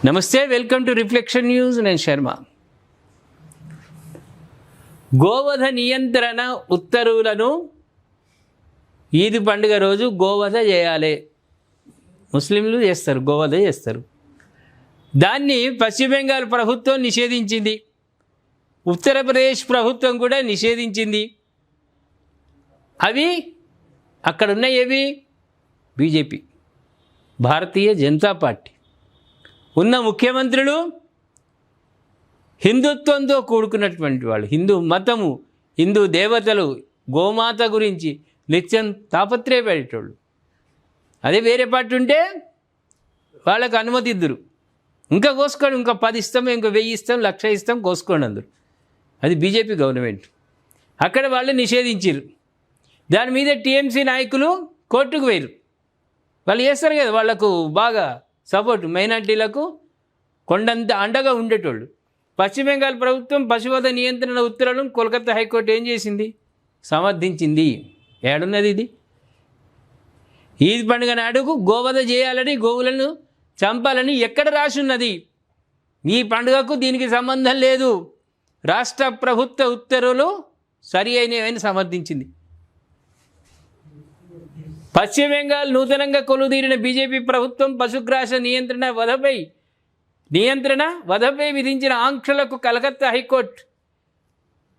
నమస్తే, welcome to reflection news. నేను శర్మ. గోవధ నియంత్రణ ఉత్తర్వులను ఈద్ పండుగ రోజు గోవధ చేయాలి. ముస్లింలు చేస్తారు, గోవధ చేస్తారు. దాన్ని పశ్చిమ బెంగాల్ ప్రభుత్వం నిషేధించింది, ఉత్తరప్రదేశ్ ప్రభుత్వం కూడా నిషేధించింది. అవి అక్కడున్నవి బీజేపీ, భారతీయ జనతా పార్టీ ఉన్న ముఖ్యమంత్రులు హిందుత్వంతో కూడుకున్నటువంటి వాళ్ళు, హిందూ మతము, హిందూ దేవతలు, గోమాత గురించి నిత్యం తాపత్రయపడేటోళ్ళు. అదే వేరే పార్టీ ఉంటే వాళ్ళకు అనుమతి ఇద్దరు, ఇంకా కోసుకోండి, ఇంకా 10 ఇస్తాం, ఇంకా 1000 ఇస్తాం, 1,00,000 ఇస్తాం, కోసుకోండి అందరు. అది బీజేపీ గవర్నమెంట్. అక్కడ వాళ్ళు నిషేధించారు. దాని మీద టీఎంసీ నాయకులు కోర్టుకు పోయారు. వాళ్ళు చేస్తారు కదా, వాళ్లకు బాగా సపోర్ట్, మైనార్టీలకు కొండంత అండగా ఉండేటోళ్ళు. పశ్చిమ బెంగాల్ ప్రభుత్వం పశువధ నియంత్రణ ఉత్తర్వులను కోల్కతా హైకోర్టు ఏం చేసింది? సమర్థించింది. ఏడున్నది ఇది? ఈద్ పండుగ నాడుకు గోవధ చేయాలని, గోవులను చంపాలని ఎక్కడ రాసున్నది? ఈ పండుగకు దీనికి సంబంధం లేదు. రాష్ట్ర ప్రభుత్వ ఉత్తర్వులు సరి అయినవని సమర్థించింది. పశ్చిమ బెంగాల్ నూతనంగా కొలుదీరిన బీజేపీ ప్రభుత్వం పశుగ్రాస వధపై విధించిన ఆంక్షలకు కలకత్తా హైకోర్టు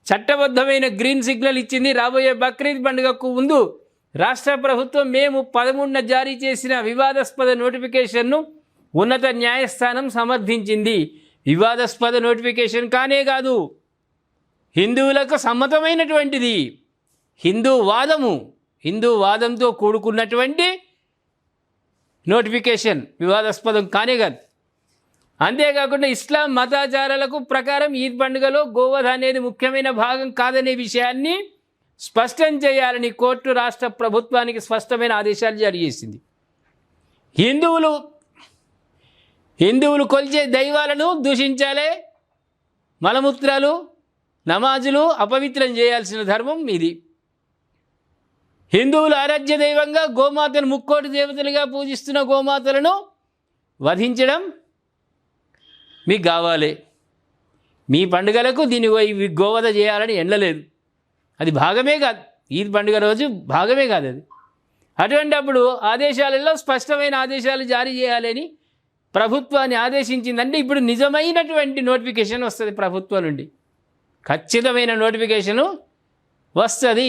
చట్టబద్ధమైన గ్రీన్ సిగ్నల్ ఇచ్చింది. రాబోయే బక్రీద్ పండుగకు ముందు రాష్ట్ర ప్రభుత్వం మే 13న జారీ చేసిన వివాదాస్పద నోటిఫికేషన్ను ఉన్నత న్యాయస్థానం సమర్థించింది. వివాదాస్పద నోటిఫికేషన్ కానే కాదు, హిందువులకు సమ్మతమైనటువంటిది. హిందూ వాదంతో కూడుకున్నటువంటి నోటిఫికేషన్, వివాదాస్పదం కానే కాదు. అంతేకాకుండా ఇస్లాం మతాచారాలకు ప్రకారం ఈద్ పండుగలో గోవధ అనేది ముఖ్యమైన భాగం కాదనే విషయాన్ని స్పష్టం చేయాలని కోర్టు రాష్ట్ర ప్రభుత్వానికి స్పష్టమైన ఆదేశాలు జారీ చేసింది. హిందువులు కొలిచే దైవాలను దూషించాలి, మలమూత్రాలు, నమాజులు అపవిత్రం చేయాల్సిన ధర్మం ఇది. హిందువులు ఆరాధ్య దైవంగా గోమాతను, ముక్కోటి దేవతలుగా పూజిస్తున్న గోమాతలను వధించడం మీకు కావాలి. మీ పండుగలకు దీని గోవధ చేయాలని ఎండలేదు. అది భాగమే కాదు, ఈద్ పండుగ రోజు భాగమే కాదు అది. అటువంటి అప్పుడు ఆదేశాలలో స్పష్టమైన ఆదేశాలు జారీ చేయాలని ప్రభుత్వాన్ని ఆదేశించిందంటే ఇప్పుడు నిజమైనటువంటి నోటిఫికేషన్ వస్తుంది ప్రభుత్వం నుండి, ఖచ్చితమైన నోటిఫికేషను వస్తుంది,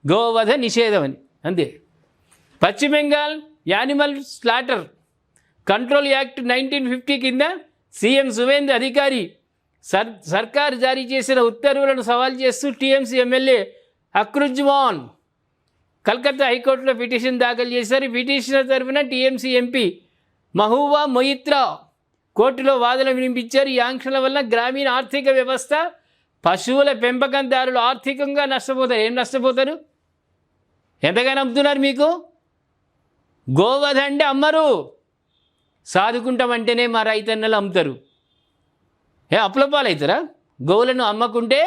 గోవధ నిషేధం అని. అంతే. పశ్చిమ Bengal animal slaughter control act 1950 కింద సీఎం సువేంద్ర అధికారి సర్కార్ జారీ చేసిన ఉత్తర్వులను సవాల్ చేస్తూ టీఎంసీ ఎమ్మెల్యే అక్రుజ్మాన్ కలకత్తా హైకోర్టులో పిటిషన్ దాఖలు చేశారు. పిటిషనర్ తరఫున టీఎంసీ ఎంపీ మహూవా మొయిత్రా కోర్టులో వాదన వినిపించారు. ఈ ఆంక్షల వల్ల గ్రామీణ ఆర్థిక వ్యవస్థ, పశువుల పెంపకందారులు ఆర్థికంగా నష్టపోతారు. ఏం నష్టపోతారు? ఎంతగానో అమ్ముతున్నారు మీకు? గోవధ అంటే అమ్మరు, సాదుకుంటామంటేనే మా రైతన్నలు అమ్ముతారు. అప్పుల పాలవుతారా? గోవులను అమ్మకుంటే,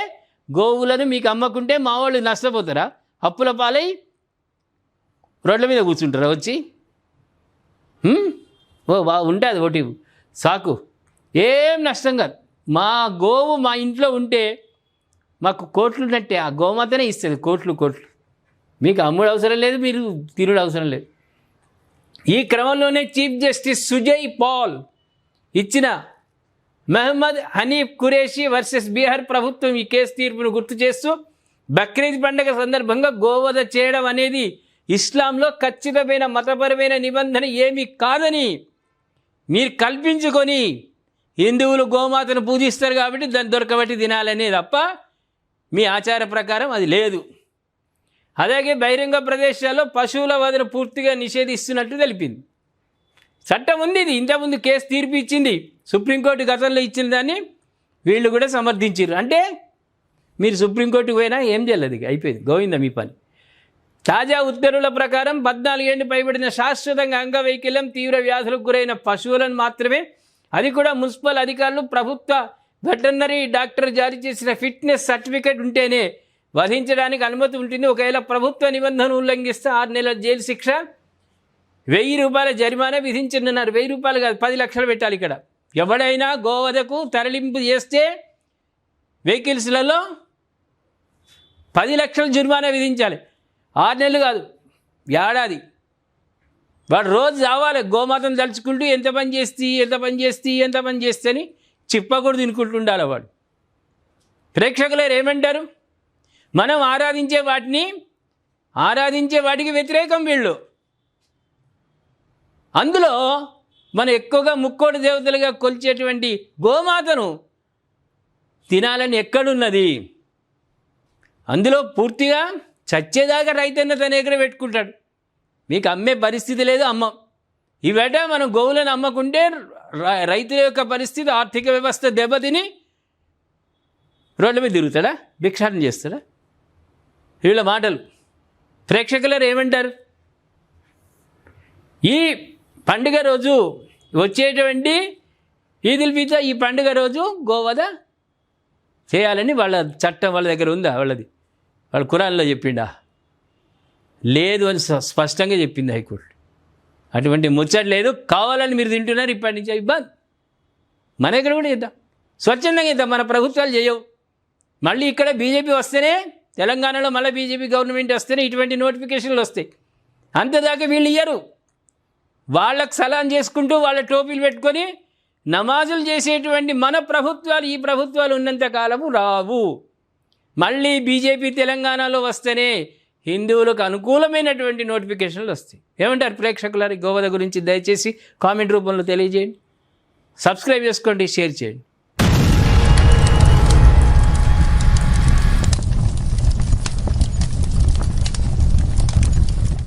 గోవులను మీకు అమ్మకుంటే మా వాళ్ళు నష్టపోతారా? అప్పుల పాలై రోడ్ల మీద కూర్చుంటారా వచ్చి? ఉంటుంది ఒకటి సాకు, ఏం నష్టం కాదు. మా గోవు మా ఇంట్లో ఉంటే మాకు కోట్లు ఉన్నట్టే, ఆ గోమాతనే ఇస్తుంది కోట్లు. మీకు అమ్ముడు అవసరం లేదు, మీరు తినుడు అవసరం లేదు. ఈ క్రమంలోనే చీఫ్ జస్టిస్ సుజయ్ పాల్ ఇచ్చిన మహమ్మద్ హనీఫ్ ఖురేషీ వర్సెస్ బీహార్ ప్రభుత్వం ఈ కేసు తీర్పును గుర్తు చేస్తూ బక్రీద్ పండుగ సందర్భంగా గోవధ చేయడం అనేది ఇస్లాంలో ఖచ్చితమైన మతపరమైన నిబంధన ఏమీ కాదని మీరు కల్పించుకొని హిందువులు గోమాతను పూజిస్తారు కాబట్టి దాన్ని దొరకబట్టి తినాలనే తప్ప మీ ఆచార ప్రకారం అది లేదు. అలాగే బహిరంగ ప్రదేశాల్లో పశువుల వధను పూర్తిగా నిషేధిస్తున్నట్టు తెలిపింది. చట్టం ఉంది, ఇది ఇంతకుముందు కేసు తీర్పు ఇచ్చింది సుప్రీంకోర్టు. గతంలో ఇచ్చిన దాన్ని వీళ్ళు కూడా సమర్థించారు. అంటే మీరు సుప్రీంకోర్టుకు పోయినా ఏం చేయలేదు, అయిపోయింది, గోవిందా మీ పని. తాజా ఉత్తర్వుల ప్రకారం 14 ఏళ్లు పైబడిన శాశ్వతంగా అంగవైకల్యం, తీవ్ర వ్యాధులకు గురైన పశువులను మాత్రమే, అది కూడా మున్సిపల్ అధికారులు, ప్రభుత్వ వెటర్నరీ డాక్టర్ జారీ చేసిన ఫిట్నెస్ సర్టిఫికేట్ ఉంటేనే వధించడానికి అనుమతి ఉంటుంది. ఒకవేళ ప్రభుత్వ నిబంధనలు ఉల్లంఘిస్తే 6 నెలల జైలు శిక్ష, 1000 రూపాయల జరిమానా విధించనున్నారు. 1000 రూపాయలు కాదు, 10 లక్షలు పెట్టాలి ఇక్కడ. ఎవడైనా గోవధకు తరలింపు చేస్తే వెహికల్స్లలో 10 లక్షల జుర్మానా విధించాలి. 6 నెలలు కాదు, ఏడాది. వాడు రోజు రావాలి గోమాతను తలుచుకుంటూ ఎంత పని చేస్తే అని చిప్పకూడదు తినుకుంటూ ఉండాలి వాడు. ప్రేక్షకులు ఏమంటారు? మనం ఆరాధించే వాటికి వ్యతిరేకం వీళ్ళు. అందులో మనం ఎక్కువగా ముక్కోటి దేవతలుగా కొలిచేటువంటి గోమాతను తినాలని ఎక్కడున్నది? అందులో పూర్తిగా చచ్చేదాకా రైతన్న తన దగ్గర పెట్టుకుంటాడు. మీకు అమ్మే పరిస్థితి లేదు, అమ్మం. ఇవేట మనం గోవులను అమ్మకుంటే రైతుల యొక్క పరిస్థితి, ఆర్థిక వ్యవస్థ దెబ్బతిని రోడ్ల మీద తిరుగుతాడా, భిక్షాటన చేస్తాడా? వీళ్ళ మాటలు ప్రేక్షకులు ఏమంటారు? ఈ పండుగ రోజు వచ్చేటువంటి ఈదుల్ ఫితర్, ఈ పండుగ రోజు గోవధ చేయాలని వాళ్ళ చట్టం వాళ్ళ దగ్గర ఉందా? వాళ్ళ ఖురాన్లో చెప్పిండా? లేదు అని స్పష్టంగా చెప్పింది హైకోర్టు. అటువంటి ముచ్చట లేదు. కావాలని మీరు తింటున్నారు, ఇప్పటి నుంచి ఇబ్బంది. మన దగ్గర కూడా చేద్దాం, స్వచ్ఛందంగా చేద్దాం. మన ప్రభుత్వాలు చేయవు. మళ్ళీ ఇక్కడ బీజేపీ వస్తేనే, తెలంగాణలో మళ్ళీ బీజేపీ గవర్నమెంట్ వస్తేనే ఇటువంటి నోటిఫికేషన్లు వస్తాయి. అంతదాకా వీళ్ళు ఇయ్యరు. వాళ్ళకు సలాం చేసుకుంటూ వాళ్ళ టోపీలు పెట్టుకొని నమాజులు చేసేటువంటి మన ప్రభుత్వాలు, ఈ ప్రభుత్వాలు ఉన్నంత కాలము రావు. మళ్ళీ బీజేపీ తెలంగాణలో వస్తేనే హిందువులకు అనుకూలమైనటువంటి నోటిఫికేషన్లు వస్తాయి. ఏమంటారు ప్రేక్షకులారి? గోవధ గురించి దయచేసి కామెంట్ రూపంలో తెలియజేయండి. సబ్స్క్రైబ్ చేసుకోండి, షేర్ చేయండి.